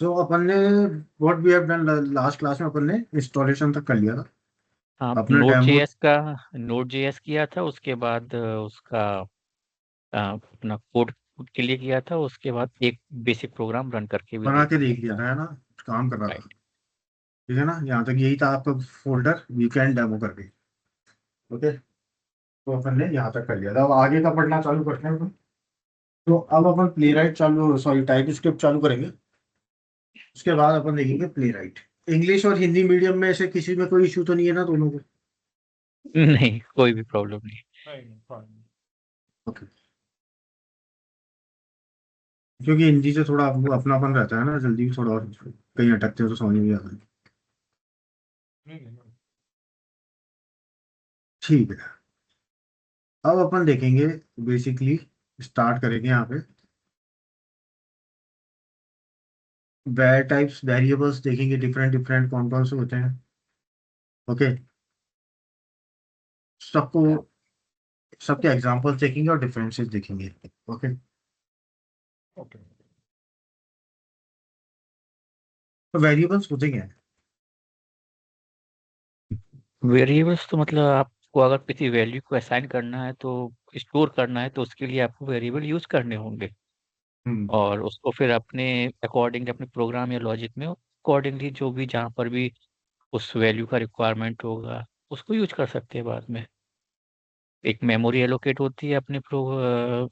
तो अपन ने what we have done last class में अपन ने इंस्टॉलेशन तक कर लिया था हाँ, अपने डेमो। नोट जेएस किया था, उसके बाद उसका अपना कोड के लिए किया था, उसके बाद एक बेसिक प्रोग्राम रन करके भी बना देख के लिया देख लिया था, है ना। काम कर रहा था। राइट। ठीक है ना, यहाँ तक यही था आपका फोल्डर वीकेंड डेमो करके। ओके। तो अपन ने यहाँ तक कर लिया था, अब आगे का पढ़ना चालू करते हैं अपन। तो अब अपन प्ले राइट चालू, सॉरी टाइप स्क्रिप्ट चालू करेंगे। उसके बाद अपन देखेंगे प्ले राइट। इंग्लिश और हिंदी मीडियम में से किसी में कोई इशू तो नहीं है ना दोनों को? नहीं, कोई भी प्रॉब्लम नहीं। ओके। क्योंकि हिंदी से थोड़ा वो अपनापन रहता है ना, जल्दी भी थोड़ा, और कहीं अटकते हो तो समझ में भी आता है। ठीक है। अब अपन देखेंगे, बेसिकली स्टार्ट करेंगे यहाँ पे। वेर टाइप्स वेरिएबल्स देखेंगे, डिफरेंट डिफरेंट कौन कौन से होते हैं। ओके। सबको, सबके एग्जांपल्स देखेंगे और डिफरेंसेस देखेंगे। ओके। तो वेरिएबल्स होते क्या है? वेरिएबल्स तो मतलब आपको अगर किसी वैल्यू को असाइन करना है, तो स्टोर करना है, तो उसके लिए आपको वेरिएबल यूज करने होंगे, हम्म। और उसको फिर अपने अकॉर्डिंग अपने प्रोग्राम या लॉजिक में अकॉर्डिंगली जो भी जहाँ पर भी उस वैल्यू का रिक्वायरमेंट होगा उसको यूज कर सकते हैं बाद में। एक मेमोरी एलोकेट होती है अपने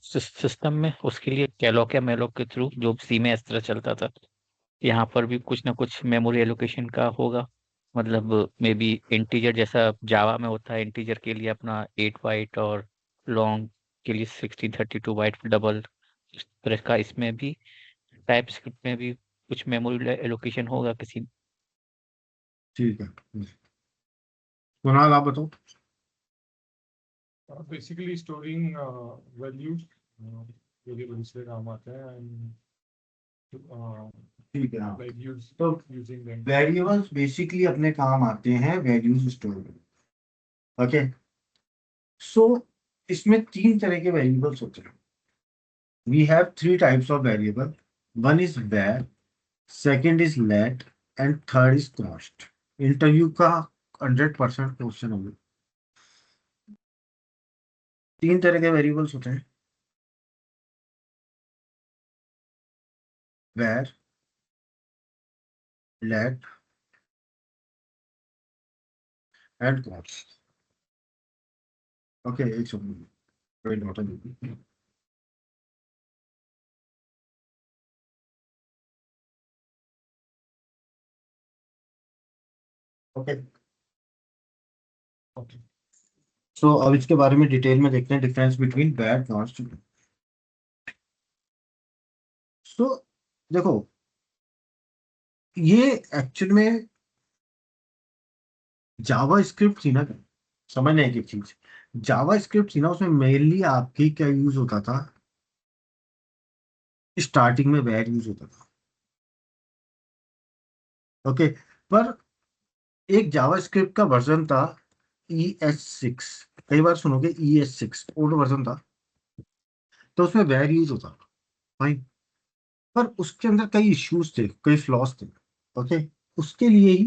सिस्टम में, उसके लिए कैलॉक या मेलॉक के थ्रू, जो सी में इस तरह चलता था। यहाँ पर भी कुछ ना कुछ मेमोरी एलोकेशन का होगा, मतलब मे बी इंटीजर जैसा जावा में होता है, इंटीजर के लिए अपना 8 बाइट और लॉन्ग के लिए 1632 बाइट डबल, इस तरह का इसमें भी टाइप स्क्रिप्ट में भी कुछ मेमोरी एलोकेशन होगा किसी। ठीक है। कुणाल आप बताओ। बेसिकली स्टोरिंग वैल्यूज वेरिएबल्स से काम आता है एंड ठीक है, हाँ। लाइक यूज तो यूजिंग देम। वेरिएबल्स बेसिकली अपने काम आते हैं वैल्यूज स्टोर में। ओके। सो इसमें तीन तरह के वेरिएबल्स होते हैं। We have three types of variable. One is var, second is let and third is cost। Interview का 100% क्वेश्चन होगा। तीन तरह के वेरिएबल्स होते हैं, var, let and cost। Okay, एक सेकंड, वेट नोट है। ओके। ओके। सो अब इसके बारे में डिटेल में देखते हैं, डिफरेंस बिटवीन var, cost। सो देखो, ये एक्चुअल में जावा स्क्रिप्ट थी ना। समझना एक एक चीज, जावा स्क्रिप्ट थी ना, उसमें मेनली आपकी क्या यूज होता था? स्टार्टिंग में वैर यूज होता था। ओके। पर एक जावा स्क्रिप्ट का वर्जन था ES6। कई बार सुनोगे ES6 ओल्ड वर्जन था, तो उसमें वैर यूज होता था। फाइन। पर उसके अंदर कई इश्यूज थे, कई फ्लॉज थे। ओके। उसके लिए ही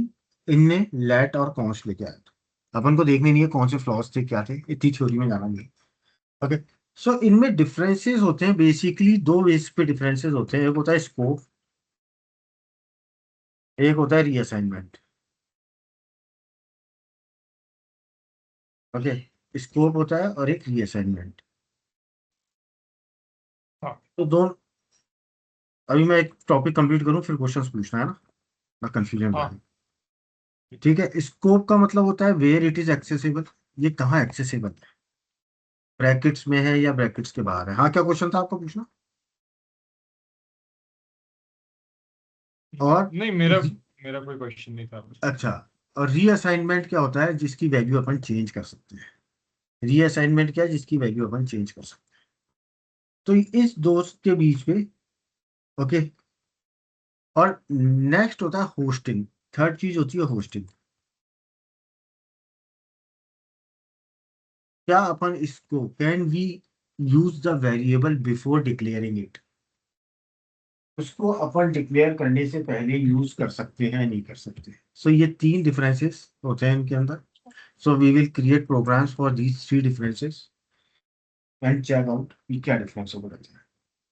इनने लेट और कॉन्स लेके आया था। अपन को देखने नहीं है कौन से फ्लॉज थे, क्या थे, इतनी थ्योरी में जाना नहीं। ओके। सो इनमें डिफरेंसेस होते हैं, बेसिकली दो बेस पे डिफरेंसेस होते हैं। एक होता है स्कोप, एक होता है रीअसाइनमेंट। ओके। स्कोप होता है और एक रीअसाइनमेंट। हाँ। तो दोनों, अभी मैं एक टॉपिक कंप्लीट करूं फिर क्वेश्चंस पूछना है ना, ना कंफ्यूजन हाँ। रहे। ठीक है। स्कोप का मतलब होता है वेयर इट इज एक्सेसिबल, ये कहाँ एक्सेसिबल है, ब्रैकेट्स में है या ब्रैकेट्स के बाहर है। हाँ, क्या क्वेश्चन था आपका पूछना? और नहीं, मेरा मेरा कोई क्वेश्चन नहीं था। अच्छा, और रीअसाइनमेंट क्या होता है? जिसकी वैल्यू अपन चेंज कर सकते हैं। रीअसाइनमेंट क्या है? जिसकी वैल्यू अपन चेंज कर सकते हैं। तो इस दोस्त के बीच में, ओके। और नेक्स्ट होता है होस्टिंग। थर्ड चीज होती है होस्टिंग। क्या अपन इसको, can we use the variable before declaring it? उसको अपन डिक्लेयर करने से पहले यूज कर सकते हैं नहीं कर सकते। सो ये 3 डिफरेंसेस होते हैं इनके अंदर। So we will create programs for these 3 differences and check out कि क्या डिफरेंस होगा।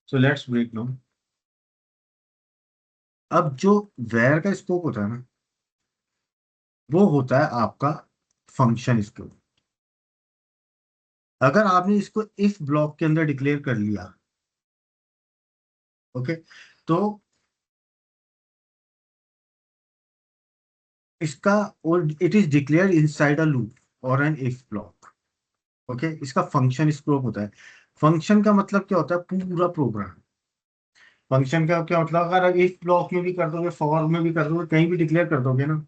So let's break down. अब जो वेर का स्कोप होता है ना, वो होता है आपका फंक्शन स्कोप। अगर आपने इसको इफ ब्लॉक के अंदर डिक्लेयर कर लिया, ओके, तो इसका, और it is declared inside a loop और एन इफ ब्लॉक। ओके, इसका फंक्शन स्कोप होता है। फंक्शन का मतलब क्या होता है? पूरा प्रोग्राम। फंक्शन का क्या मतलब? अगर इफ ब्लॉक में भी कर दोगे, फॉर में भी कर दोगे, कहीं भी डिक्लेयर कर दोगे ना,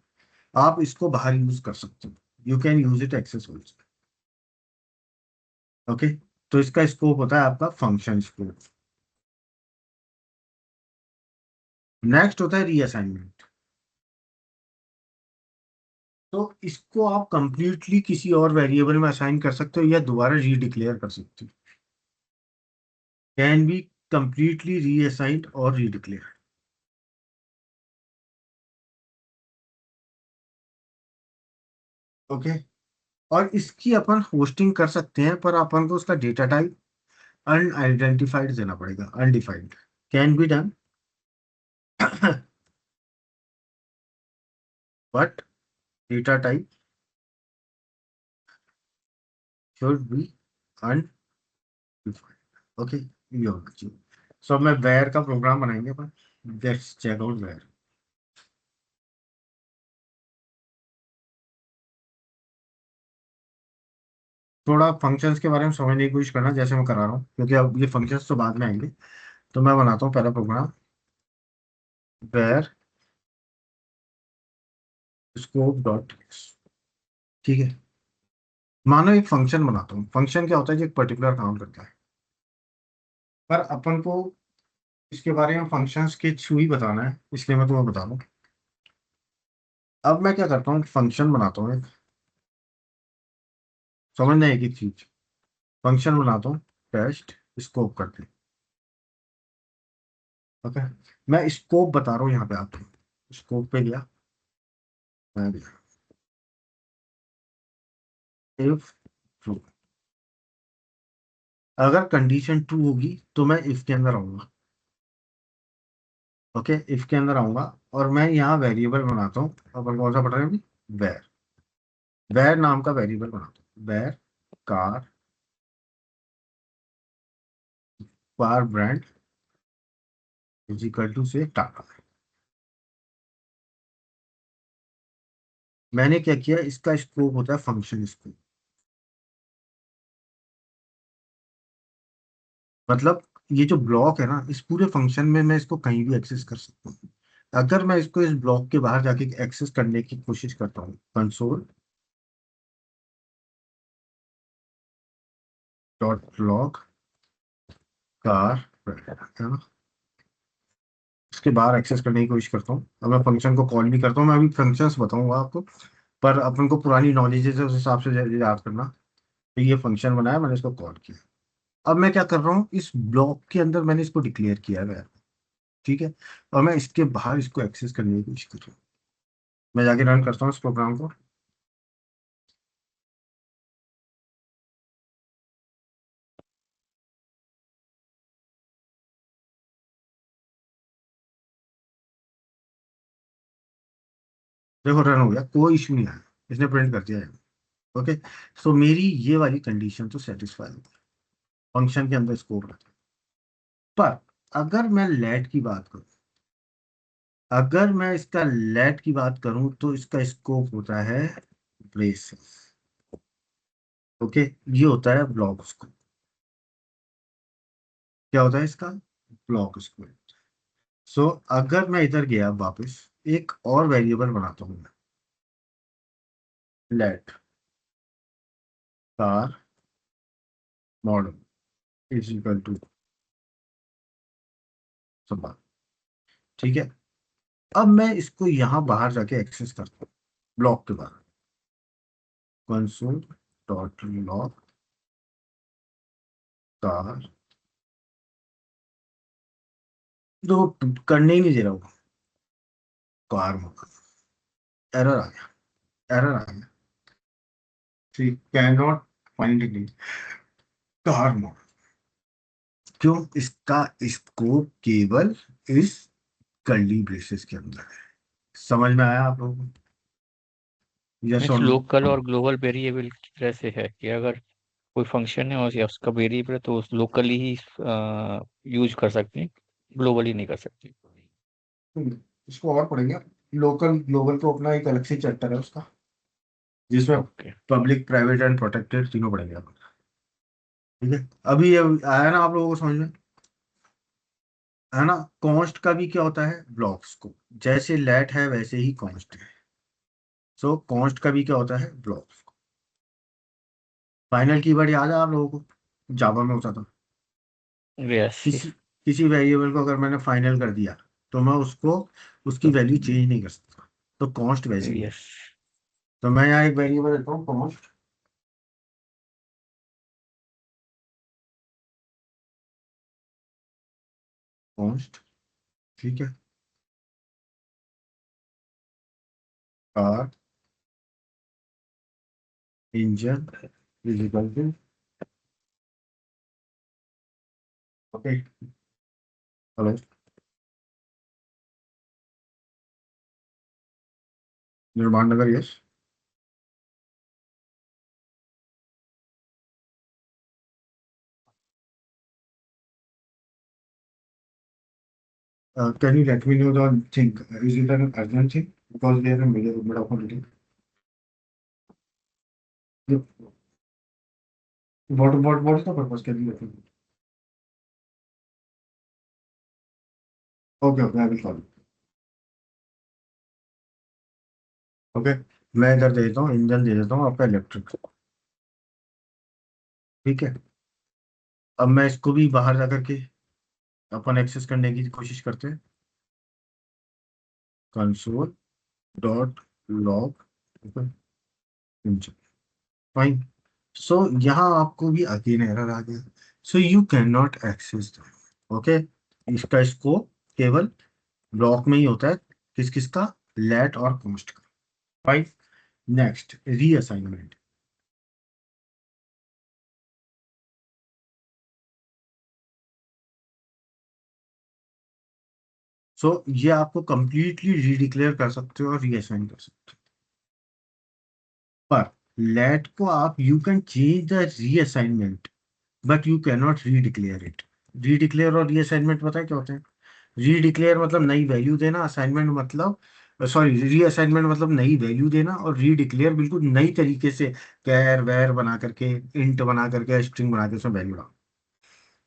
आप इसको बाहर यूज कर सकते हो। You can use it access also. Okay, तो इसका स्कोप होता है आपका फंक्शन स्कोप। नेक्स्ट होता है रीअसाइनमेंट। तो इसको आप कंप्लीटली किसी और वेरिएबल में असाइन कर सकते हो या दोबारा रीडिक्लेयर कर सकते हो। कैन बी कंप्लीटली रीअसाइंड और रीडिक्लेयर। ओके, और इसकी अपन होस्टिंग कर सकते हैं, पर अपन को उसका डेटा टाइप अनआइडेंटिफाइड देना पड़ेगा, undefined. Can be done but data type should be undefined. Okay, ये होना चाहिए। सो अब मैं वेयर का प्रोग्राम बनाएंगे अपन। Let's check out var. थोड़ा फंक्शंस के बारे में समझने की कोशिश करना, जैसे मैं करा रहा हूँ, क्योंकि अब ये फंक्शंस तो बाद में आएंगे। तो मैं बनाता हूँ पहला प्रोग्राम, वेयर स्कोप डॉट। ठीक है, मानो एक फंक्शन बनाता हूँ। फंक्शन क्या होता है? जो एक पर्टिकुलर काम करता है, पर अपन को इसके बारे में फंक्शंस के थ्रू ही बताना है, इसलिए मैं तुम्हें बता रहा हूँ। अब मैं क्या करता हूँ, फंक्शन बनाता हूँ एक। समझना है एक ही चीज, फंक्शन बनाता हूँ, टेस्ट स्कोप करते हैं। ओके, मैं स्कोप बता रहा हूँ यहाँ पे आपको। स्कोप पे गया, मैं गया इफ ट्रू। अगर कंडीशन ट्रू होगी तो मैं इफ के अंदर आऊंगा। ओके, इफ के अंदर आऊंगा और मैं यहाँ वेरिएबल बनाता हूँ। अपन कौन सा पढ़ रहे हैं अभी? वेर। वेर नाम का वेरिएबल बनाता हूँ। Var car, car brand is equal to say Tata. मैंने क्या किया, इसका स्कोप होता है फंक्शन स्कोप। मतलब ये जो ब्लॉक है ना, इस पूरे फंक्शन में मैं इसको कहीं भी एक्सेस कर सकता हूँ। अगर मैं इसको इस ब्लॉक के बाहर जाके एक्सेस करने की कोशिश करता हूँ, कंसोल डॉट लॉग कार, है ना, इसके बाहर एक्सेस करने की कोशिश करता हूँ, अब मैं फंक्शन को कॉल भी करता हूँ। मैं अभी फंक्शंस बताऊंगा आपको, पर अपन को पुरानी नॉलेज है उस हिसाब से याद करना। तो ये फंक्शन बनाया, मैंने इसको कॉल किया। अब मैं क्या कर रहा हूँ, इस ब्लॉक के अंदर मैंने इसको डिक्लेयर किया है। ठीक है, और मैं इसके बाहर इसको एक्सेस करने की कोशिश कर रहा हूँ। मैं जाके रन करता हूँ इस प्रोग्राम को। देखो रन हो गया, कोई इशू नहीं आया, इसने प्रिंट कर दिया है। ओके, सो मेरी ये वाली कंडीशन तो सेटिस्फाई हो गई, फंक्शन के अंदर स्कोप रहता है। पर अगर मैं लेट की बात करूं, अगर मैं इसका लेट की बात करूं, तो इसका स्कोप होता है ब्रेसेस। ओके, ये होता है ब्लॉक स्कोप। क्या होता है इसका? Block scope. सो अगर मैं इधर गया वापस, एक और वेरिएबल बनाता हूँ, let car model is equal to सब। ठीक है, अब मैं इसको यहाँ बाहर जाके एक्सेस करता हूँ, ब्लॉक के बाहर, कंसोल डॉट लॉग कार तो करने ही नहीं दे रहा वो, कार मोड, एरर आ गया, एरर आ गया, ठीक, can not find it, car mode. क्यों? इसका स्कोप केवल इस कर्ली ब्रेसेस के अंदर है। समझ में आया आप लोगों को? यस मीन्स और नो? लोकल और ग्लोबल वेरिएबल की तरह से है कि अगर कोई फंक्शन है और या उसका वेरिएबल है तो उस लोकली ही यूज कर सकते हैं, ग्लोबली नहीं कर सकते। इसको और पढ़ेंगे। लोकल ग्लोबल तो अपना एक अलग से चैप्टर है उसका, जिसमें okay. Public private and protected तीनों पढ़ेंगे आप। ठीक है, अभी ये आया ना आप लोगों को समझ में, है ना? कॉन्स्ट का भी क्या होता है? ब्लॉक्स को, जैसे लेट है वैसे ही कॉन्स्ट है। सो कॉन्स्ट का भी क्या होता है? ब्लॉक्स। फाइनल कीवर्ड याद है आप लोगों को? जावा में होता था, यस। किसी किसी वेरिएबल को अगर मैंने फाइनल कर दिया तो मैं उसको, उसकी तो वैल्यू चेंज नहीं कर सकता। तो कॉन्स्ट वैसे ही है। यस। तो मैं यहाँ एक वेरिएबल देता हूँ कॉन्स्ट, कॉन्स्ट, ठीक है, car engine is equal to, okay, hello, Nirman Nagar, yes. Can you let me know the thing? Is it an urgent thing? Because they are a mid of holiday. What is the purpose? Can you let me know? Okay, okay, I will call you. Okay, मैं इधर दे देता हूँ, engine दे देता हूँ आपका electric, ठीक है। अब मैं इसको भी बाहर जा करके अपन एक्सेस करने की कोशिश करते हैं, console dot log engine, fine. So यहाँ आपको भी अगेन एरर आ गया, so you can not access, okay. इसका स्कोप केवल ब्लॉक में ही होता है, किस किस का? लेट और कॉन्स्ट का, फाइन। Next, reassignment. सो ये आपको कंप्लीटली रीडिक्लेयर कर सकते हो और रीअसाइन कर सकते हो, पर लेट को आप, you can change the reassignment but you can not redeclare it. Redeclare और रीअसाइनमेंट पता है क्या होते हैं? रीडिक्लेयर मतलब नई वैल्यू देना, असाइनमेंट मतलब, सॉरी, रीअसाइनमेंट मतलब नई वैल्यू देना, और रीडिक्लेयर बिल्कुल नई तरीके से कैर वैर बना करके, इंट बना करके, स्ट्रिंग बना के उसमें वैल्यू डाल।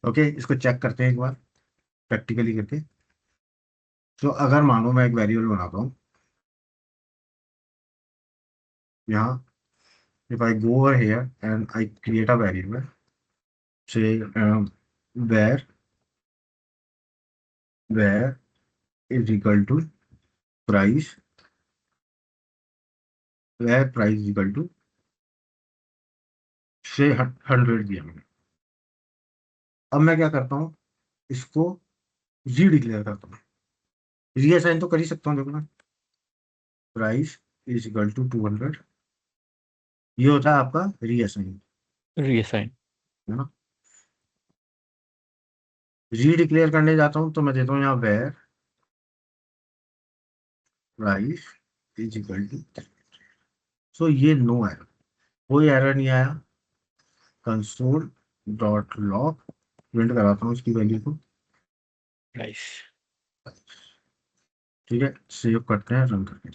ओके, इसको चेक करते हैं एक बार प्रैक्टिकली करके। तो अगर मानो मैं एक वेरिएबल बनाता हूँ यहाँ, if I go over here and I create a variable, say where is equal to price, where price is equal to say 100 दिया मैंने। अब मैं क्या करता हूँ, इसको री डिक्लेयर करता हूँ, रीअसाइन तो कर ही सकता हूँ, देखो ना, प्राइस इज इक्वल टू 200, ये होता है आपका रीअसाइन, रीअसाइन। है ना। री डिक्लेयर करने जाता हूँ तो मैं देता हूँ यहाँ var price is equal to, so ये नो एरर, कोई एरर नहीं आया। कंसोल डॉट लॉग, प्रिंट कराता हूँ इसकी वैल्यू को, नाइस। ठीक है, सेव करते हैं, रन करके,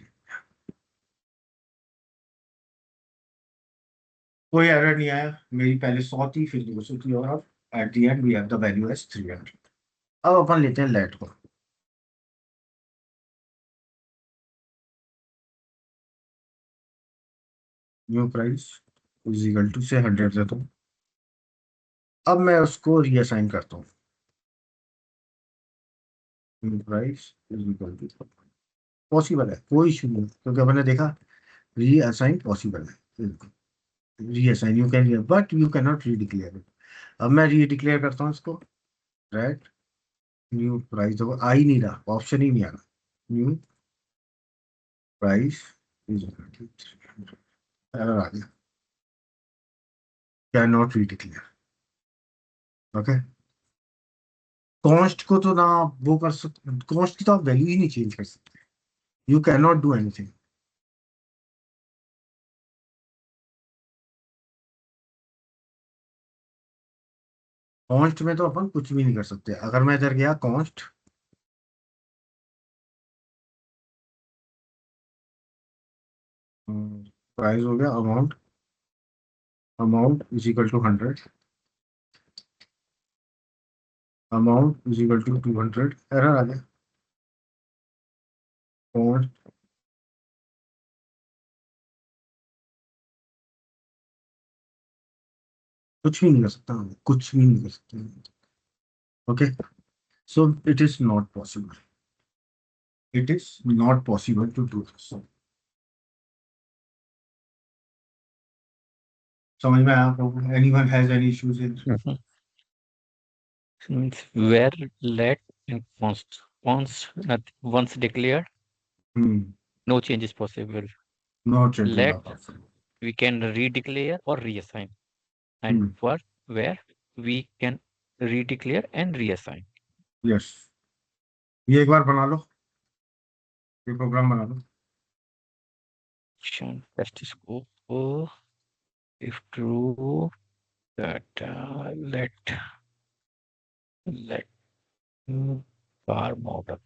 कोई एरर नहीं आया, मेरी पहले 100 थी, फिर 200 थी, और अब at the end we have the value as 300। अब अपन लेते हैं लेट को, new price is equal to say 100 देता हूँ। अब मैं उसको रीअसाइन करता हूँ, new price is equal to, possible है, कोई इशू नहीं, क्योंकि अपन ने देखा रीअसाइन पॉसिबल है, reassign you can, but you can not redeclare it. अब मैं री डिक्लेयर करता हूँ इसको, राइट, न्यू प्राइस देखो आ ही नहीं रहा, ऑप्शन ही नहीं आ रहा। न्यू प्राइस इज एरर आ गया, कैन नॉट रीडिक्लेयर। ओके, कॉस्ट को तो ना आप वो कर सकते, कॉस्ट की तो आप वैल्यू ही नहीं चेंज कर सकते, you can not do anything. Cost में तो अपन कुछ भी नहीं कर सकते। अगर मैं इधर गया कॉस्ट, प्राइस हो गया amount, amount is equal to 100, amount is equal to 200, error आ गया। कॉस्ट, कुछ भी नहीं कर सकता, कुछ भी नहीं कर सकते। Okay, so it is not possible, it is not possible to do this. समझ में आया आपको? Anyone has any issues in? Means where, let, and const once declared, no change is possible. Not changing Let, of, we can redeclare or reassign, and for where we can redeclare and reassign. Yes, ये एक बार बना लो, ये programme बना लो। Test scope, if true, that let bar model.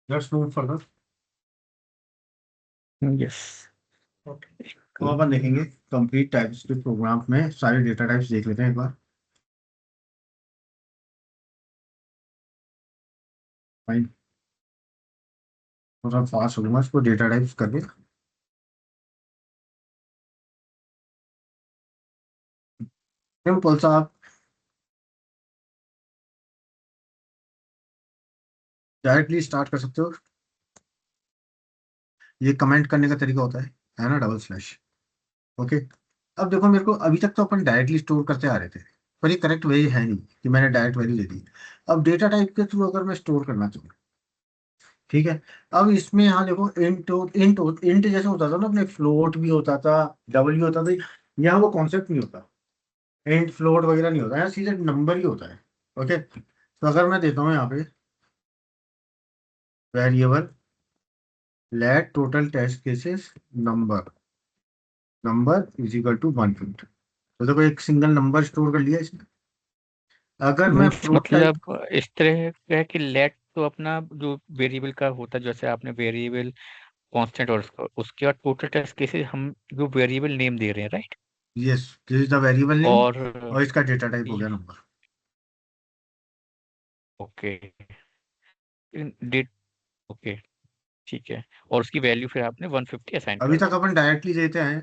Let's move further. Yes. तो अपन देखेंगे complete types के programme में सारे डेटा टाइप्स देख लेते हैं एक बार। फाइन, थोड़ा फास्ट हो गया इसको डेटा टाइप्स करके। सिंपल सा आप डायरेक्टली स्टार्ट कर सकते हो। ये कमेंट करने का तरीका होता है ना, डबल स्लैश। ओके। अब देखो मेरे को अभी तक तो अपन डायरेक्टली स्टोर करते आ रहे थे, पर ये करेक्ट वे है नहीं कि मैंने डायरेक्ट वैल्यू दे दी। अब डेटा टाइप के थ्रू अगर मैं स्टोर करना चाहूँ, ठीक है। अब इसमें यहाँ देखो इंट इंट इंट जैसे होता था ना अपने, फ्लोट भी होता था, डबल भी होता था। यहाँ वो कॉन्सेप्ट नहीं होता, इंट फ्लोट वगैरह नहीं होता, यहाँ सीधे नंबर ही होता है। ओके। तो अगर मैं देता हूँ यहाँ पे variable let total test cases number, number is equal to 150, तो देखो एक सिंगल नंबर स्टोर कर लिया इसने। अगर मैं मीन्स फ्लोट टाइप, मतलब इस तरह का है कि लेट तो अपना जो वेरिएबल का होता है, जैसे आपने वेरिएबल कांस्टेंट और उसके बाद टोटल टेस्ट केसेस हम जो वेरिएबल नेम दे रहे हैं, right? Yes this is the variable name, और और इसका डेटा टाइप हो गया नंबर। ओके, डेट, ओके, ठीक है। और उसकी वैल्यू फिर आपने 150 असाइन अभी कर तक दी। अपन डायरेक्टली देते हैं,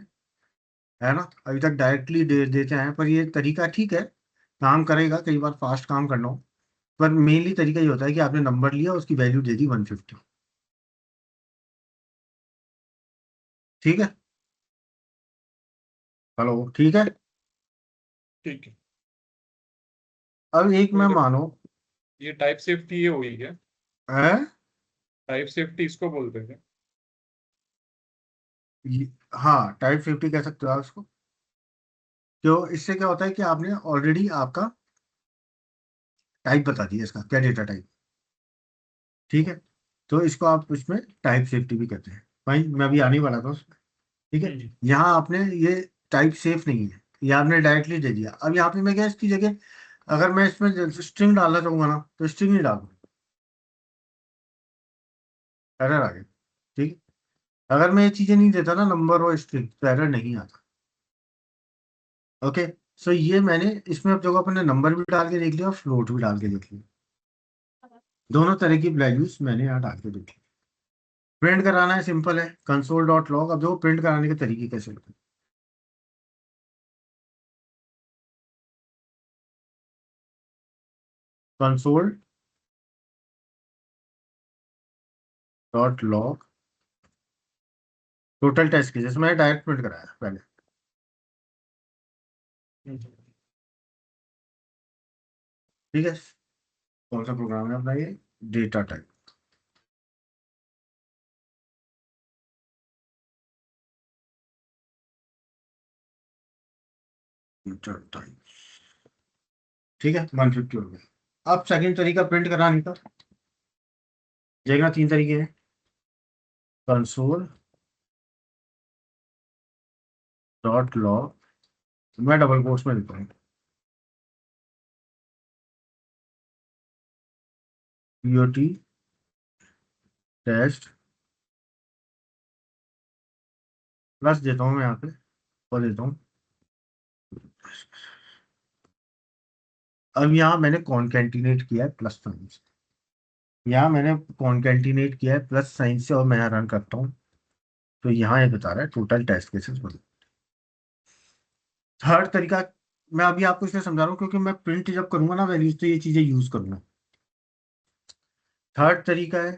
है ना, अभी तक डायरेक्टली देते हैं, पर ये तरीका ठीक है, काम करेगा, कई बार फास्ट काम करना हो। पर मेनली तरीका ये होता है कि आपने नंबर लिया, उसकी वैल्यू दे दी 150। ठीक है। हेलो, ठीक है। ठीक है। अब एक तो में मानो ये टाइप सेफ्टी ये हुई क्या? है, टाइप सेफ्टी इसको बोलते हैं क्या? हाँ टाइप 50 कह सकते हो आप इसको। क्यों, इससे क्या होता है कि आपने ऑलरेडी आपका टाइप बता दिया, इसका क्या डेटा टाइप। ठीक है। तो इसको आप उसमें टाइप सेफ्टी भी कहते हैं भाई, मैं अभी आने ही वाला था उसमें। ठीक है। हम्म। यहाँ आपने ये टाइप सेफ नहीं है, ये आपने डायरेक्टली दे दिया। अब यहाँ पे मैं क्या इसकी जगह, अगर मैं इसमें स्ट्रिंग डालना चाहूंगा ना, तो स्ट्रिंग नहीं डालूंगा, एरर आ गया। ठीक है। अगर मैं ये चीजें नहीं देता ना, नंबर और स्ट्रिंग, तो एरर नहीं आता। ओके। सो ये मैंने इसमें, अब जगह अपने नंबर भी डाल के देख लिया और फ्लोट भी डाल के देख लिया, दोनों तरह की वैल्यूज मैंने यहाँ डाल के देख ली। प्रिंट कराना है, सिंपल है, कंसोल डॉट लॉग। अब देखो प्रिंट कराने के तरीके कैसे होते हैं। Console dot log total test cases, मैंने डायरेक्ट प्रिंट कराया पहले। हम्म। ठीक है। कौन सा प्रोग्राम है अपना ये, डेटा टाइप। डेटा टाइप, ठीक है, 150 हो गया। अब सेकंड तरीका प्रिंट कराने का, देखना तीन तरीके हैं। कंसोल डॉट लॉग, मैं डबल कोट्स में लिखता हूँ, पीओटी टेस्ट प्लस देता हूँ मैं यहाँ पे, और देता हूँ। अब यहाँ मैंने कॉन्केटिनेट किया है प्लस साइन से, यहाँ मैंने कॉन्केटिनेट किया है प्लस साइन से, और मैं यहाँ रन करता हूँ, तो यहाँ ये बता रहा है टोटल टेस्ट केसेस बदल। थर्ड तरीका, मैं अभी आपको इसलिए समझा रहा हूँ क्योंकि मैं प्रिंट जब करूंगा ना वैल्यूज, तो ये चीजें यूज करूंगा। थर्ड तरीका है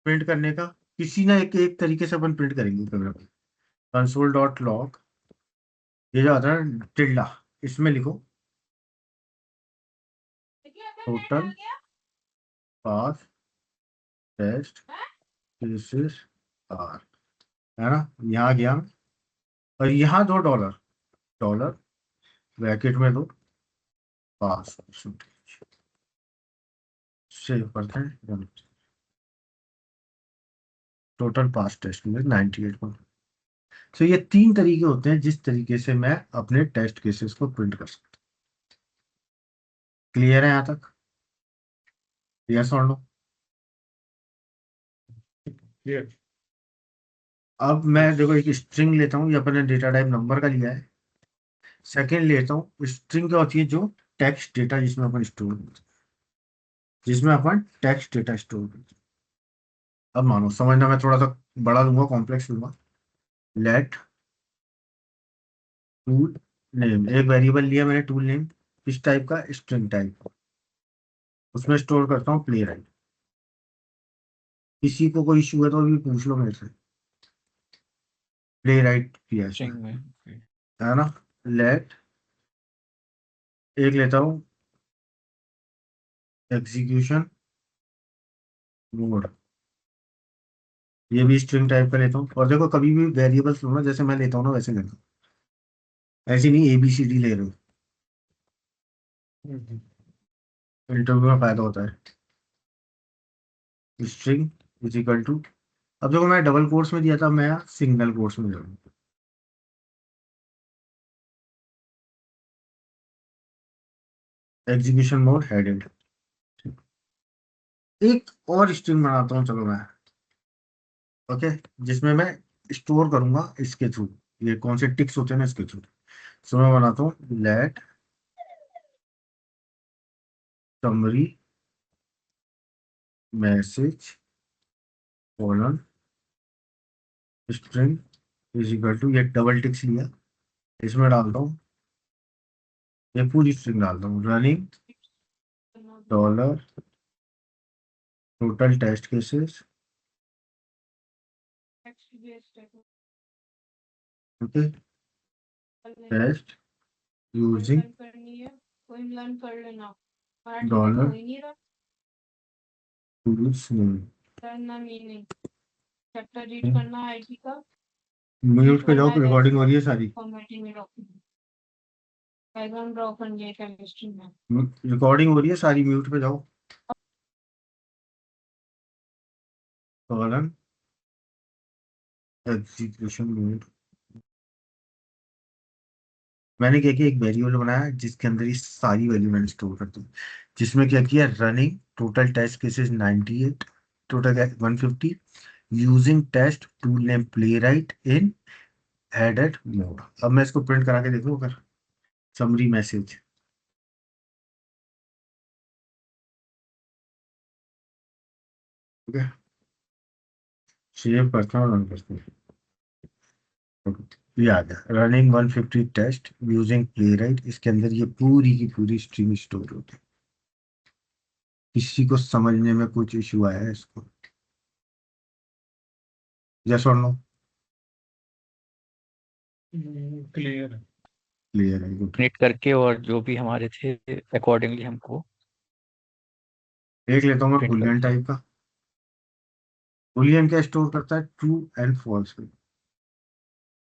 प्रिंट करने का, किसी ना एक एक तरीके से अपन प्रिंट करेंगे कभी। कंसोल डॉट लॉग, ये जो आता है टिल्डा, इसमें लिखो total pass test cases are, है ना, यहाँ गया मैं, और यहाँ दो डॉलर, डॉलर ब्रैकेट में दो पास सेव करते हैं, टोटल पास टेस्ट में 98 को। तो ये तीन तरीके होते हैं जिस तरीके से मैं अपने टेस्ट केसेस को प्रिंट कर सकता हूँ। क्लियर है यहाँ तक, यस और नो? ये अब मैं देखो एक स्ट्रिंग लेता हूँ, ये अपने डेटा टाइप नंबर का लिया है। सेकंड लेता हूँ, स्ट्रिंग क्या होती है, जो टेक्स्ट डेटा जिसमें अपन स्टोर करते हैं, जिसमें अपन टेक्स्ट डेटा स्टोर करते हैं। अब मानो समझना, मैं थोड़ा सा बड़ा लूंगा, कॉम्प्लेक्स लूंगा। लेट टूल नेम, एक वेरिएबल लिया मैंने टूल नेम, किस टाइप का, स्ट्रिंग टाइप, उसमें स्टोर करता हूँ प्ले राइट। किसी को कोई इशू है तो अभी पूछ लो मेरे से। प्ले राइट किया इसमें, स्ट्रिंग में okay. है ना। लेट, एक लेता हूँ एग्जीक्यूशन मोड, ये भी स्ट्रिंग टाइप का लेता हूँ। और देखो कभी भी वेरिएबल्स लो ना, जैसे मैं लेता हूँ ना वैसे लेता हूँ, ऐसे नहीं ABCD ले रहे हो, इंटरव्यू में फायदा होता है। स्ट्रिंग इज इक्वल टू, अब देखो मैं डबल कोट्स में दिया था, मैं सिंगल कोट्स में जाऊँ। Execution mode headed. एक और स्ट्रिंग बनाता हूँ चलो मैं, ओके, जिसमें मैं स्टोर करूंगा इसके थ्रू, ये कौन से टिक्स होते हैं ना इसके थ्रू। सो मैं बनाता हूँ let summary message colon string is equal to, ये डबल टिक्स लिया, इसमें डालता हूँ, ये पूरी स्ट्रिंग डालता हूँ, running dollar total test cases, okay, test using dollar tools name. Mute पे जाओ, रिकॉर्डिंग हो रही है सारी, रिकॉर्डिंग हो रही है सारी, म्यूट पे जाओ। कॉलन एग्जीक्यूशन मोड, मैंने क्या किया, एक वेरिएबल बनाया जिसके अंदर ये सारी वैल्यू मैंने स्टोर कर दी, जिसमें क्या किया, running total test cases 98, total 150, using test tool name Playwright in headed mode. अब मैं इसको प्रिंट करा के देखूँ अगर, समरी मैसेज, ठीक है, सेव करता हूँ, रन करता हूँ, ये आ गया, running 150 test using Playwright, इसके अंदर ये पूरी की पूरी स्ट्रिंग स्टोर होती है। किसी को समझने में कुछ इशू आया है इसको, यस और नो? क्लियर है। क्लियर है, गुड। Knit करके और जो भी हमारे थे अकॉर्डिंगली हमको एक लेता हूँ मैं प्रिंट बुलियन करते हैं। टाइप का। बुलियन क्या स्टोर करता है, ट्रू एंड फॉल्स।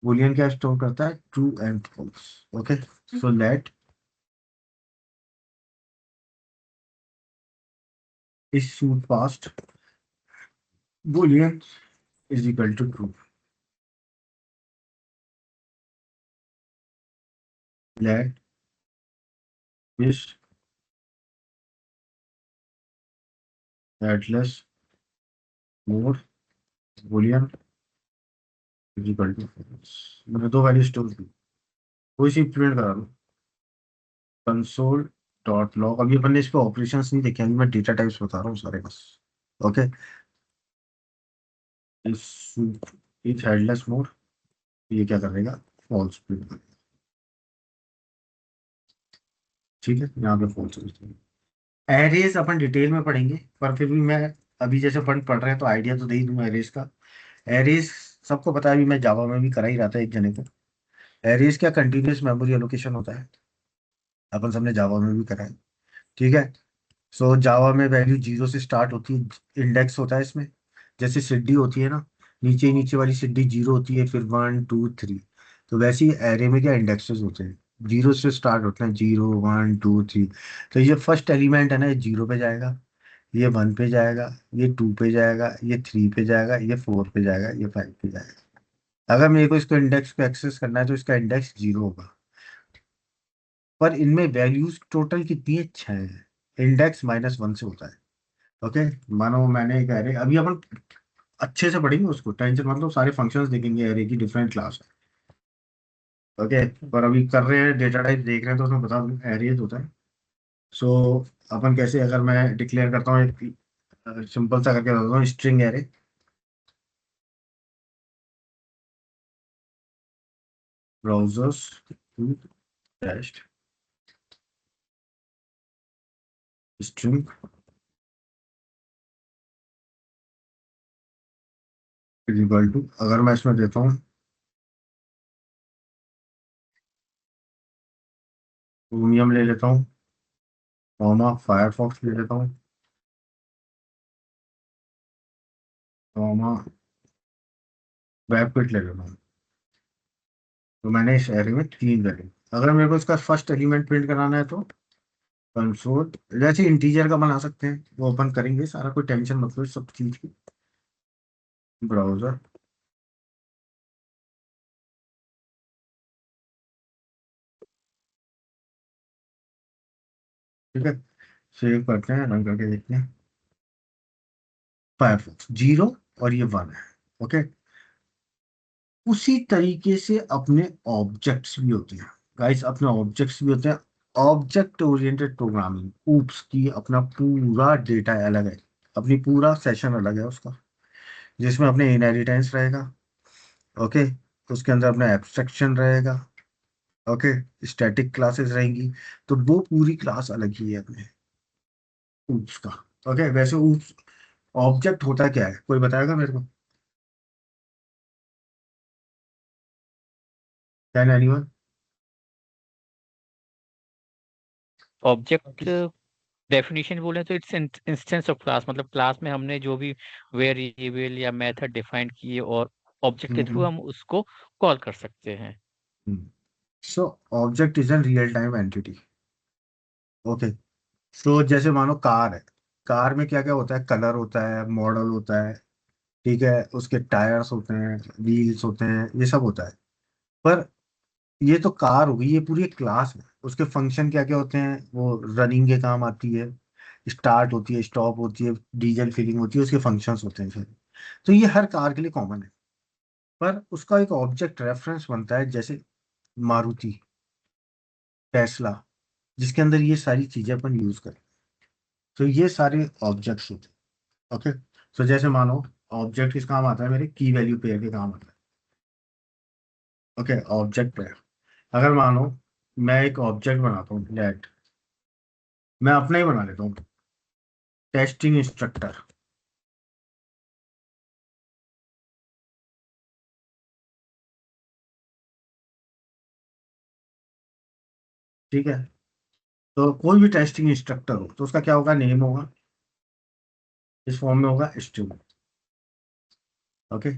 बुलियन क्या स्टोर करता है, true and false, okay. So let is suite passed boolean is equal to true, let is at least more boolean is equal to false. मैंने दो value store की, कोई सी print करा लो, console dot log. अभी अपन ने इस पे ऑपरेशंस नहीं देखे, अभी मैं डेटा टाइप्स बता रहा हूँ सारे बस, ओके। इस इज हेडलेस मोड, ये क्या करेगा, फॉल्स प्रिंट करेगा, ठीक है, यहाँ पे फॉल्स। एरेज अपन डिटेल में पढ़ेंगे, पर फिर भी मैं अभी जैसे अपन पढ़ रहे हैं तो आइडिया तो दे ही दूंगा एरेज का। एरेज सबको पता है, अभी मैं जावा में भी करा ही रहा था एक जने को। एरेज क्या, कंटिन्यूस मेमोरी एलोकेशन होता है, अपन सबने जावा में भी करा है, ठीक है। सो जावा में वैल्यू जीरो से स्टार्ट होती है, इंडेक्स होता है इसमें, जैसे सिड्डी होती है ना, नीचे ही नीचे वाली सिड्डी जीरो होती है, फिर 1 2 3, तो वैसे ही एरे में क्या इंडेक्सेस होते हैं, जीरो से स्टार्ट होते हैं, 0 1 2 3। तो ये फर्स्ट एलिमेंट है ना, ये जीरो पे जाएगा, ये 1 पे जाएगा, ये 2 पे जाएगा, ये 3 पे जाएगा, ये 4 पे जाएगा, ये 5 पे जाएगा। अगर मेरे को इसको इंडेक्स को एक्सेस करना है तो इसका इंडेक्स जीरो होगा, पर इनमें वैल्यूज टोटल कितनी है, 6 है। इंडेक्स -1 से होता है, ओके। मानो मैंने एक एरे, अभी अपन अच्छे से पढ़ेंगे उसको, टेंशन मतलब सारे फंक्शंस देखेंगे, एरे की डिफरेंट क्लास है, ओके। पर अभी कर रहे हैं डेटा टाइप देख रहे हैं तो उसमें बता दूं एरेज होता है। सो अपन कैसे, अगर मैं डिक्लेयर करता हूँ एक सिंपल सा करके बताता हूँ, string array, browsers to test string is equal to, अगर मैं इसमें देता हूँ क्रोमियम ले लेता हूँ, कॉमा फायरफॉक्स ले लेता हूँ, कॉमा वेबकिट ले लेता हूँ। तो मैंने इस एरे में 3 वैल्यू, अगर मेरे को इसका फर्स्ट एलिमेंट प्रिंट कराना है तो कंसोल, जैसे इंटीजर का बना सकते हैं वो ओपन करेंगे, सारा कोई टेंशन मतलब सब चीज की। ब्राउजर ठीक है, सेव करते हैं, रन करके देखते हैं। फायरफॉक्स 0 और ये 1 है। ओके, उसी तरीके से अपने ऑब्जेक्ट्स भी होते हैं गाइस, अपने ऑब्जेक्ट्स भी होते हैं। ऑब्जेक्ट ओरिएंटेड प्रोग्रामिंग ऊप्स की अपना पूरा डेटा अलग है, अपनी पूरा सेशन अलग है उसका, जिसमें अपने इनहेरिटेंस रहेगा। ओके, उसके अंदर अपना एब्स्ट्रक्शन रहेगा। ओके, स्टैटिक क्लासेस रहेंगी। तो वो पूरी क्लास अलग ही है अपने ऊप्स का। ओके, वैसे ऊप्स ऑब्जेक्ट होता क्या है, कोई बताएगा मेरे को? Can anyone? ऑब्जेक्ट डेफिनेशन बोले तो इट्स इंस्टेंस ऑफ क्लास, मतलब क्लास में हमने जो भी वेरिएबल या मेथड डिफाइन किए और ऑब्जेक्ट के थ्रू हम उसको कॉल कर सकते हैं। So object is an real time entity. Okay, so जैसे मानो कार है, कार में क्या क्या होता है, कलर होता है, मॉडल होता है, ठीक है, उसके टायर्स होते हैं, व्हील्स होते हैं, ये सब होता है। पर ये तो कार हो गई, ये पूरी एक क्लास है, उसके फंक्शन क्या क्या होते हैं, वो रनिंग के काम आती है, स्टार्ट होती है, स्टॉप होती है, डीजल फिलिंग होती है, उसके फंक्शंस होते हैं फिर। तो ये हर कार के लिए कॉमन है। पर उसका एक ऑब्जेक्ट रेफरेंस बनता है, जैसे मारुति, टेस्ला, जिसके अंदर ये सारी चीजें अपन यूज करें। तो ये सारे ऑब्जेक्ट्स होते हैं। ओके, तो जैसे मानो ऑब्जेक्ट किस काम आता है, मेरे की वैल्यू पेयर के काम आता है। ओके, ऑब्जेक्ट पेयर, अगर मानो मैं एक ऑब्जेक्ट बनाता हूँ, लेट मैं अपना ही बना लेता हूँ, टेस्टिंग इंस्ट्रक्टर। ठीक है, तो कोई भी टेस्टिंग इंस्ट्रक्टर हो तो उसका क्या होगा, नेम होगा, इस फॉर्म में होगा स्ट्रिंग। Okay,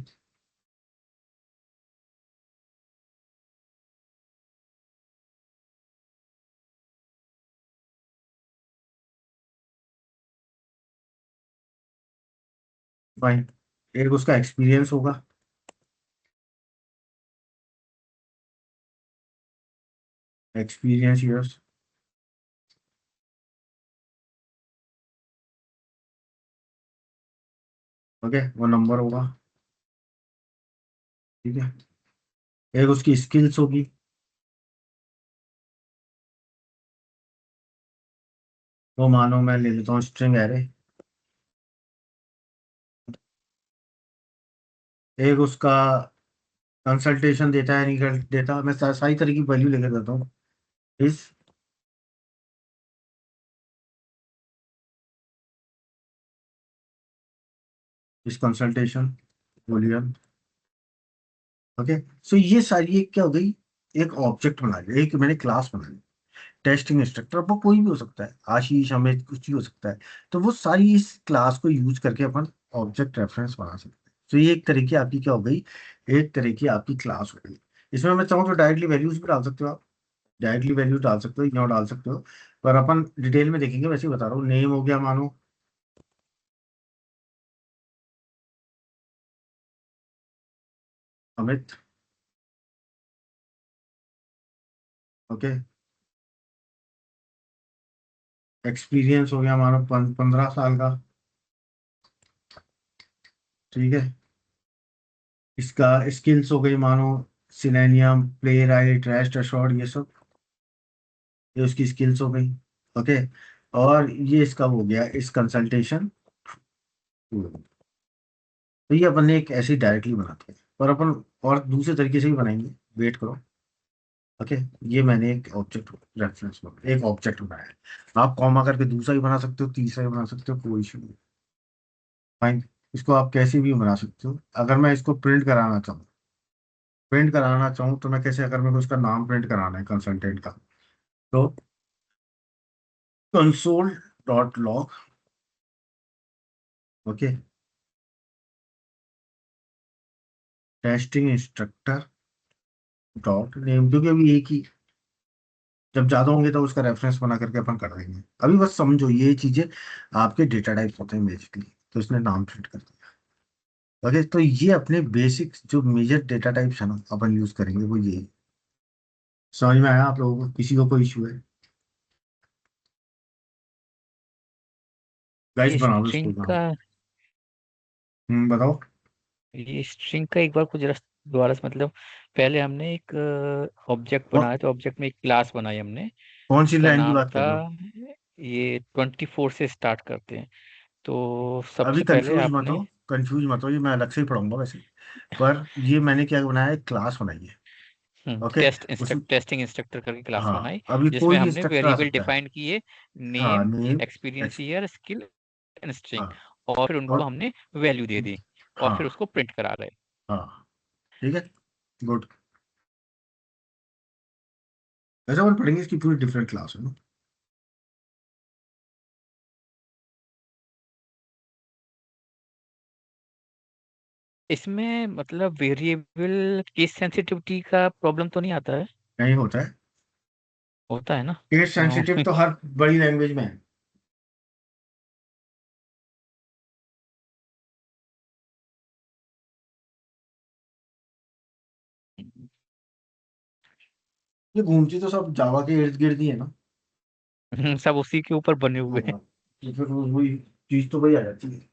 fine. एक उसका एक्सपीरियंस होगा, एक्सपीरियंस ईयर्स। ओके, वो नंबर होगा। ठीक है, एक उसकी स्किल्स होगी, वो मानो मैं ले लेता हूँ स्ट्रिंग एरे। एक उसका कंसल्टेशन देता है, नहीं देता, मैं सारी तरह की वैल्यू लेके देता हूँ इस कंसल्टेशन बूलियन। ओके, सो ये सारी एक क्या हो गई, एक ऑब्जेक्ट बना लिया, एक मैंने क्लास बना ली। टेस्टिंग इंस्ट्रक्टर वो कोई भी हो सकता है, आशीष, अमित, कुछ भी हो सकता है। तो वो सारी इस क्लास को यूज करके अपन ऑब्जेक्ट रेफरेंस बना सकते हैं। तो ये एक तरह की आपकी क्या हो गई, एक तरह की आपकी क्लास हो गई। इसमें मैं चाहूँ तो डायरेक्टली वैल्यूज भी डाल सकते हो आप, डायरेक्टली वैल्यू डाल सकते हो, यहाँ डाल सकते हो। पर अपन डिटेल में देखेंगे, वैसे ही बता रहा हूँ। नेम हो गया मानो अमित। ओके, एक्सपीरियंस हो गया मानो 15 साल का। ठीक है, इसका स्किल्स हो गई मानो selenium, play right, rest assured, ये सब, ये उसकी स्किल्स हो गई। ओके, और ये इसका हो गया इस कंसल्टेशन। तो ये अपन ने एक ऐसे डायरेक्टली बनाते हैं, पर अपन और दूसरे तरीके से ही बनाएंगे, वेट करो। ओके, ये मैंने एक ऑब्जेक्ट रेफरेंस एक ऑब्जेक्ट बनाया है। आप कॉमा करके दूसरा भी बना सकते हो, तीसरा भी बना सकते हो, कोई इशू नहीं। फाइन। इसको आप कैसे भी बना सकते हो। अगर मैं इसको प्रिंट कराना चाहूँ तो मैं कैसे, अगर मेरे को इसका नाम प्रिंट कराना है कंसल्टेंट का, तो console.log, okay, testing instructor dot name, क्योंकि अभी एक ही, जब ज्यादा होंगे तो उसका रेफरेंस बना करके अपन कर देंगे। अभी बस समझो ये चीजें आपके डेटा टाइप्स होते हैं बेसिकली, तो इसने नाम प्रिंट कर दिया। ओके, तो ये अपने बेसिक जो मेजर डेटा टाइप्स है ना अपन यूज करेंगे वो ये। समझ में आया आप लोगों को? किसी को कोई इशू है? गाइस ये बना लो इसको, बनाओ। बताओ। स्ट्रिंग का एक बार कुछ दोबारा से मतलब, पहले हमने एक ऑब्जेक्ट कौन बनाया, तो ऑब्जेक्ट में एक क्लास बनाई हमने। कौन सी उसका लाइन की नाम बात कर था, रहे हो? ये 24 से स्टार्ट करते हैं। तो अभी सबसे पहले कंफ्यूज मत हो, आपने कंफ्यूज मत हो, ये मैं अलग से ही पढ़ाऊंगा वैसे। पर ये मैंने क्या बनाया है, क्लास बनाई है। ओके। उस टेस्टिंग इंस्ट्रक्टर करके क्लास हाँ, बनाई, अभी जिसमें कोई भी हमने इंस्ट्रक्टर आ वेरिएबल सकता है। डिफाइन किए, हाँ, name, name. Experience year, skill and string, हाँ। और फिर उनको और हमने वैल्यू दे दी, और फिर हाँ। उसको प्रिंट करा रहे। हाँ, ठीक है, गुड। वैसे अपन पढ़ेंगे इसकी पूरी डिफरेंट क्लास है ना। इसमें मतलब वेरिएबल केस सेंसिटिविटी का प्रॉब्लम तो नहीं आता है? नहीं होता है। होता है ना? केस सेंसिटिव तो तो हर बड़ी लैंग्वेज में है। ये घूमती तो सब जावा के इर्द गिर्द ही है ना। सब उसी के ऊपर बने हुए हैं। हाँ, तो फिर वही चीज तो वही आ जाती है।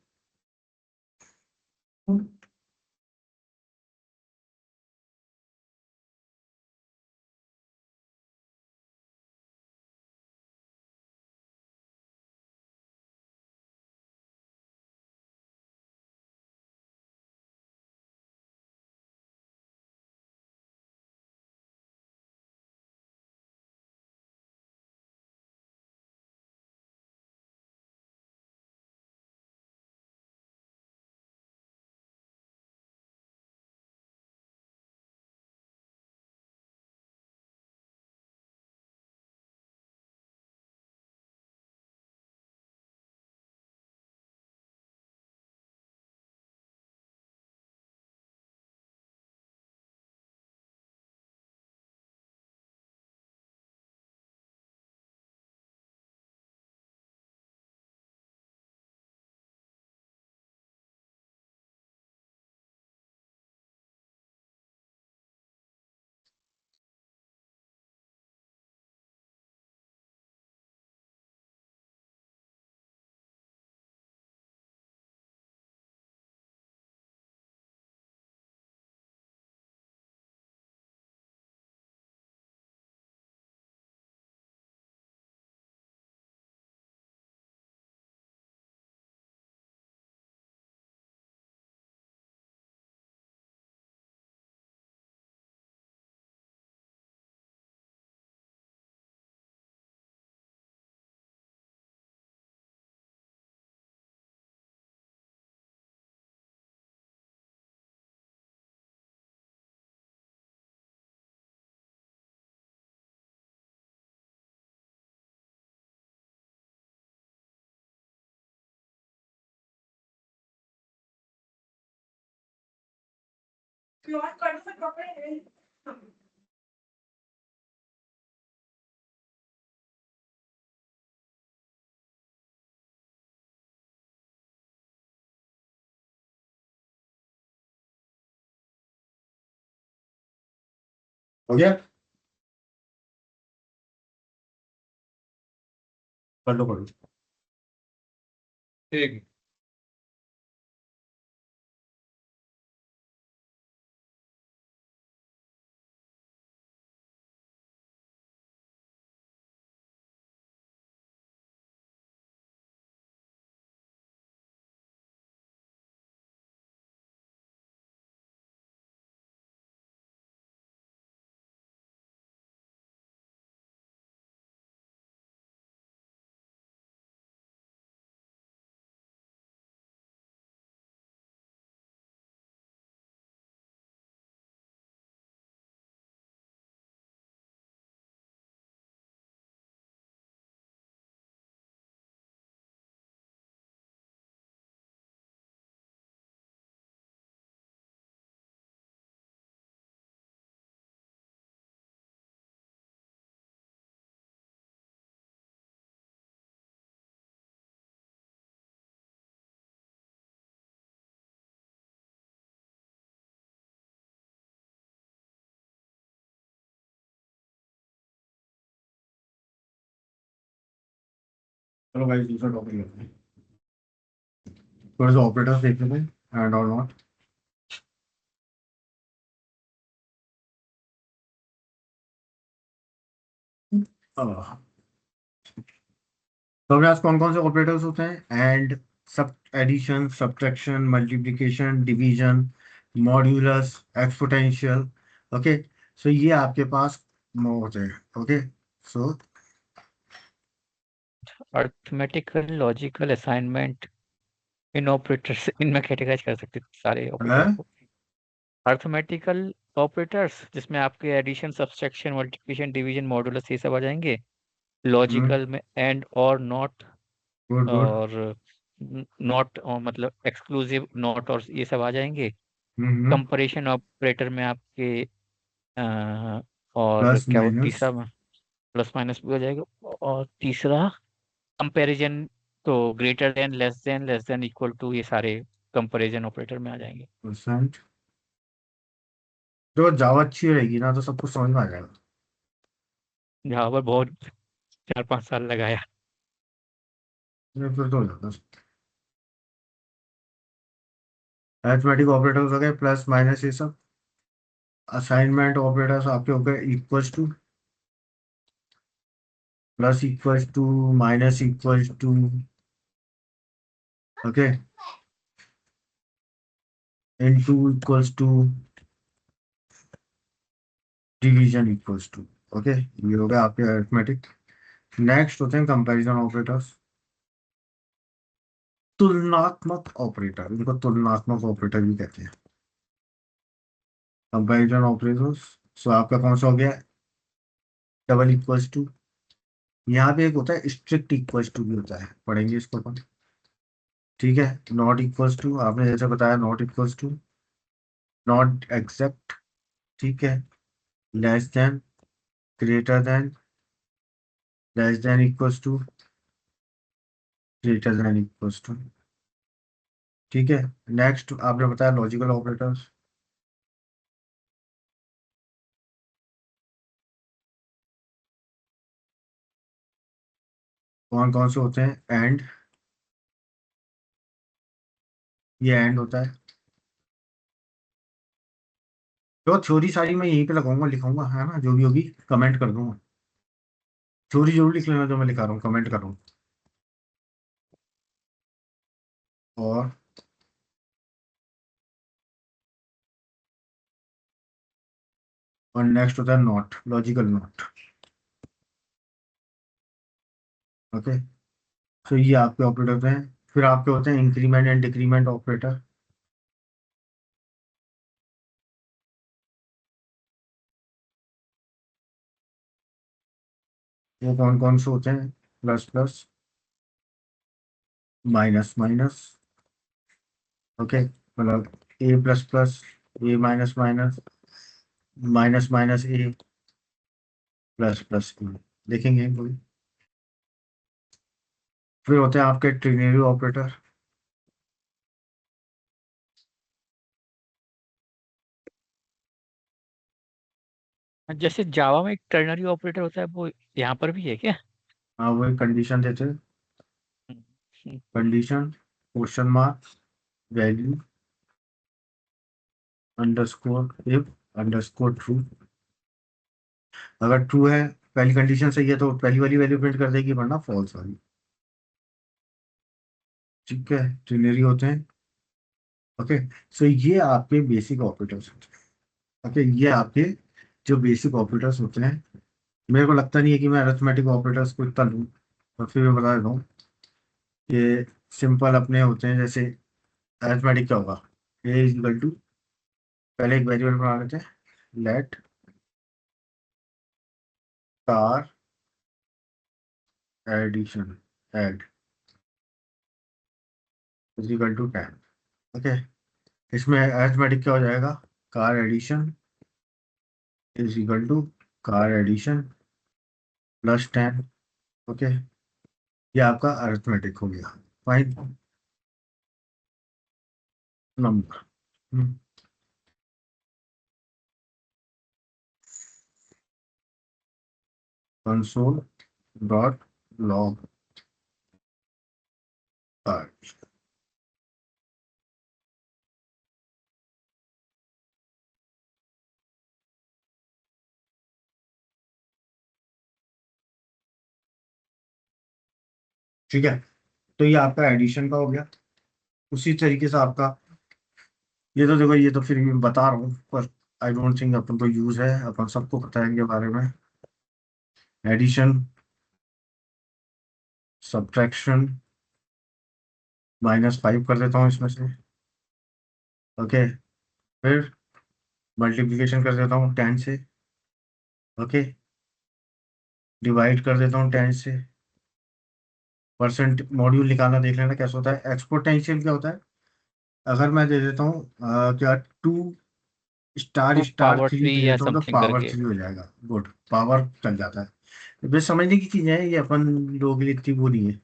हो गया? कर लो, कर लो। ठीक चलो भाई दूसरा टॉपिक लेते हैं, थोड़े से ऑपरेटर्स देख लेते हैं एंड और नॉट। तो अभी आज कौन कौन से ऑपरेटर्स होते हैं? And, sub, addition, subtraction, multiplication, division, modulus, exponential. Okay, so ये आपके पास होते हैं। Okay, so arithmetical, logical, assignment, in operators इनमें कैटेगराइज कर सकते हैं सारे ऑपरेटर्स को। अर्थमेटिकल ऑपरेटर्स जिसमें आपके addition, subtraction, multiplication, division, modulus ये सब आ जाएंगे। लॉजिकल में एंड और नॉट, गुड गुड। और नॉट मतलब एक्सक्लूसिव नॉट और ये सब आ जाएंगे। हम्म। कंपैरिजन ऑपरेटर में आपके और प्लस क्या वो माइनस। तीसरा प्लस माइनस भी हो जाएगा। और तीसरा कंपैरिजन, तो लेस देन इक्वल टू, ये सारे कंपैरिजन ऑपरेटर में आ जाएंगे। परसेंट। जो जावा अच्छी रहेगी ना तो सब कुछ समझ में आ जाएगा। जहाँ पर बहुत 4-5 साल लगाया। फिर तो हो जाता है। अरिथमेटिक ऑपरेटर्स हो गए, प्लस माइनस ये सब। असाइनमेंट ऑपरेटर्स आपके हो गए equals to, plus equals to, minus equals to. Okay, into equals to, division equals to. Okay, ये हो गया आपके अरिथमेटिक। नेक्स्ट होते हैं कंपैरिजन ऑपरेटर्स, तुलनात्मक ऑपरेटर, इनको तुलनात्मक ऑपरेटर भी कहते हैं। कंपैरिजन ऑपरेटर्स, सो आपका कौन सा हो गया? Double equals to. यहाँ पे एक होता है स्ट्रिक्ट इक्वल्स टू भी होता है, पढ़ेंगे इसको अपन। ठीक है, नॉट इक्वल्स टू, आपने जैसे बताया not equals to, not accept. ठीक है, less than, greater than, less than equals to, greater than equals to. ठीक है, नेक्स्ट आपने बताया लॉजिकल ऑपरेटर्स। कौन कौन से होते हैं? एंड, ये एंड होता है। तो थ्योरी सारी मैं यहीं पे लगाऊंगा, लिखाऊंगा, है ना, जो भी होगी कमेंट कर दूंगा। थ्योरी जरूर लिख लेना जो मैं लिखा रहा हूँ, कमेंट कर रहा हूँ। और नेक्स्ट होता है नॉट, लॉजिकल नॉट। ओके, तो ये आपके ऑपरेटर हैं। फिर आपके होते हैं इंक्रीमेंट एंड डिक्रीमेंट ऑपरेटर। वो कौन कौन से होते हैं? Plus plus, minus minus. Okay, मतलब ए प्लस प्लस, ए माइनस माइनस, माइनस माइनस ए, प्लस प्लस ए, देखेंगे कोई। फिर होते हैं आपके ट्रिनरी ऑपरेटर। जैसे जावा में एक टर्नरी ऑपरेटर होता है, वो यहाँ पर भी है क्या? हाँ, वो कंडीशन देते हैं। Hmm, hmm. Condition, question mark, value, underscore if, underscore true. अगर ट्रू है, पहली कंडीशन सही है तो पहली वाली वैल्यू प्रिंट कर देगी, वरना फॉल्स वाली। ठीक है, ट्रिनरी होते हैं। ओके, सो ये आपके बेसिक ऑपरेटर्स होते हैं। ओके, ये आपके जो बेसिक ऑपरेटर्स होते हैं। मेरे को लगता नहीं है कि मैं अरिथमेटिक ऑपरेटर्स को इतना लूँ, तो फिर मैं बता देता हूँ कि सिंपल अपने होते हैं। जैसे अरिथमेटिक क्या होगा? ए इज इक्वल टू, पहले एक वेरिएबल बना लेते हैं, let car addition add is equal to 10। Okay, इसमें अरिथमेटिक क्या हो जाएगा? Car addition is equal to car addition plus 10। Okay, ये आपका अरिथमेटिक हो गया। Fine number. Console dot log ठीक है, तो ये आपका एडिशन का हो गया। उसी तरीके से आपका ये तो देखो, ये तो फिर मैं बता रहा हूँ, पर आई डोंट थिंक अपन को यूज है, अपन सबको पता है इनके बारे में। एडिशन, सब्ट्रैक्शन, -5 कर देता हूँ इसमें से। ओके, फिर मल्टीप्लिकेशन कर देता हूँ 10 से। ओके, डिवाइड कर देता हूँ 10 से। परसेंट मॉड्यूल निकालना देख लेना कैसा होता है। एक्सपोनेंशियल क्या होता है, अगर मैं दे देता हूँ क्या 2 star two star power 3 three दे या देता हूँ तो समथिंग पावर करके। 3 हो जाएगा। गुड, पावर चल जाता है। बस समझने की चीजें हैं ये, अपन लोगों के लिए इतनी वो नहीं है,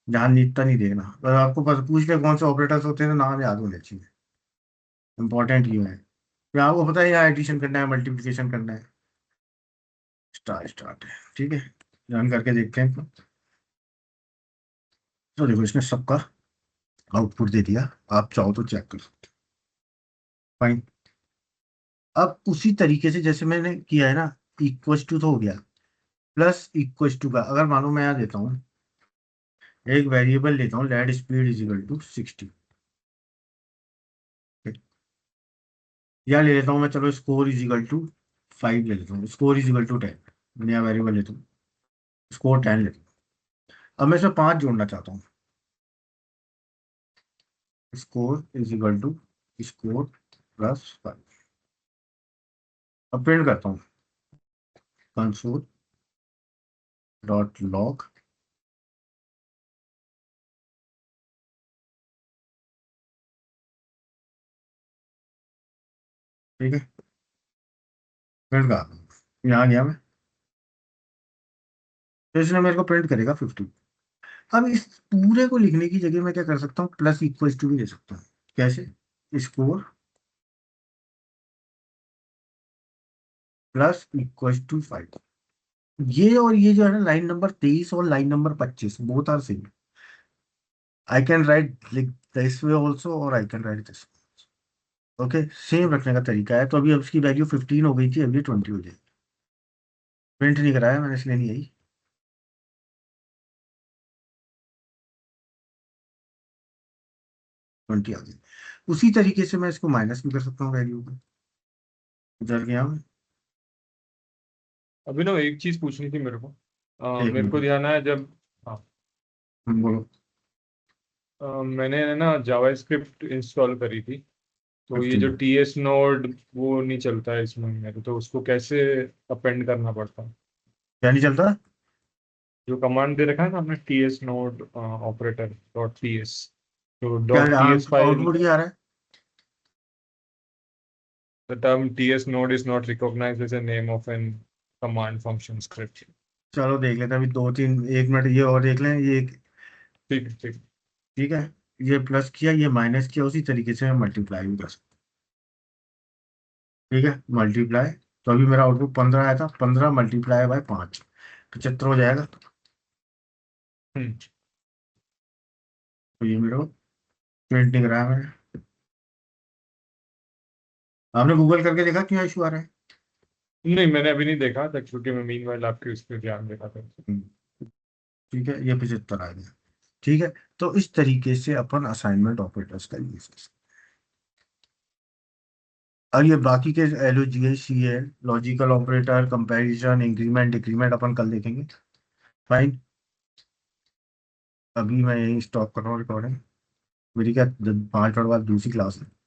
ध्यान इतना नहीं देना। अगर आपको पूछ ले कौन से ऑपरेटर्स होते हैं तो नाम याद होने चाहिए, इंपॉर्टेंट ये है। फिर आपको पता है यहाँ एडिशन करना है, मल्टीप्लिकेशन करना है, स्टार स्टार्ट है। ठीक है, रन करके देखते हैं। तो देखो इसने सबका आउटपुट दे दिया, आप चाहो तो चेक कर सकते हो। फाइन। अब उसी तरीके से जैसे मैंने किया है ना, इक्वस टू तो हो गया, प्लस इक्वस टू का अगर मानो मैं यहाँ देता हूँ, एक वेरिएबल लेता हूँ, let speed is equal to 60, या ले लेता हूँ मैं, चलो स्कोर इज इक्वल टू 5 ले लेता हूँ, स्कोर इज इक्वल टू 10, नया वेरिएबल लेता हूँ, स्कोर 10 लेता हूँ। अब मैं इसमें 5 जोड़ना चाहता हूँ, score is equal to score plus 5। अब प्रिंट करता हूँ, कंसोल डॉट लॉग, ठीक है, प्रिंट कर, यहाँ गया मैं, तो इसने मेरे को प्रिंट करेगा 50। अब इस पूरे को लिखने की जगह मैं क्या कर सकता हूँ, प्लस इक्वल टू भी ले सकता हूँ। कैसे, स्कोर प्लस इक्वल टू 5। ये और ये जो है ना, लाइन नंबर 23 और line number 25 both are same. I can write like this way also और I can write this. Okay, same रखने का तरीका है। तो अभी अब इसकी वैल्यू 15 हो गई थी, अभी 20 हो जाएगी। प्रिंट नहीं कराया मैंने इसलिए नहीं आई, 20 आ गई। उसी तरीके से मैं इसको माइनस भी कर सकता हूँ वैल्यू को। इधर गया मैं, अभी ना एक चीज पूछनी थी मेरे को। एक मेरे को मिनट, ध्यान आया जब हाँ, बोलो। मैंने ना जावास्क्रिप्ट इंस्टॉल करी थी, तो ये 15 जो TS नोड वो नहीं चलता है इसमें मेरे, तो उसको कैसे अपेंड करना पड़ता है? क्या नहीं चलता? जो कमांड दे रखा है ना हमने, TS नोड ऑपरेटर .ts, तो क्या .ts फाइल, आउटपुट क्या आ रहा है? the term TS node is not recognized as a name of an command function script. चलो देख लेते हैं अभी, 2 3 1 मिनट ये और देख लें ये। ठीक है, ठीक। ठीक है, ये प्लस किया, ये माइनस किया, उसी तरीके से मैं मल्टीप्लाई भी कर सकता हूँ। ठीक है, मल्टीप्लाई, तो अभी मेरा आउटपुट 15 आया था, 15 मल्टीप्लाई बाय 5, 75 हो जाएगा। हम्म। तो ये मेरे को प्रिंट नहीं कराया मैंने। आपने गूगल करके देखा क्यों इशू आ रहा है? नहीं, मैंने अभी नहीं देखा था क्योंकि मैं मीनवाइल आपके उस पर ध्यान दे रहा था। ठीक है, ये 75 आ गया। ठीक है, तो इस तरीके से अपन असाइनमेंट ऑपरेटर्स का यूज कर सकते हैं। और ये बाकी के एल ओ जी एस सी है, logical operator, comparison, increment decrement अपन कल देखेंगे। फाइन, अभी मैं यही स्टॉप कर रहा हूँ रिकॉर्डिंग। मेरी क्या 5 मिनट बाद दूसरी क्लास है।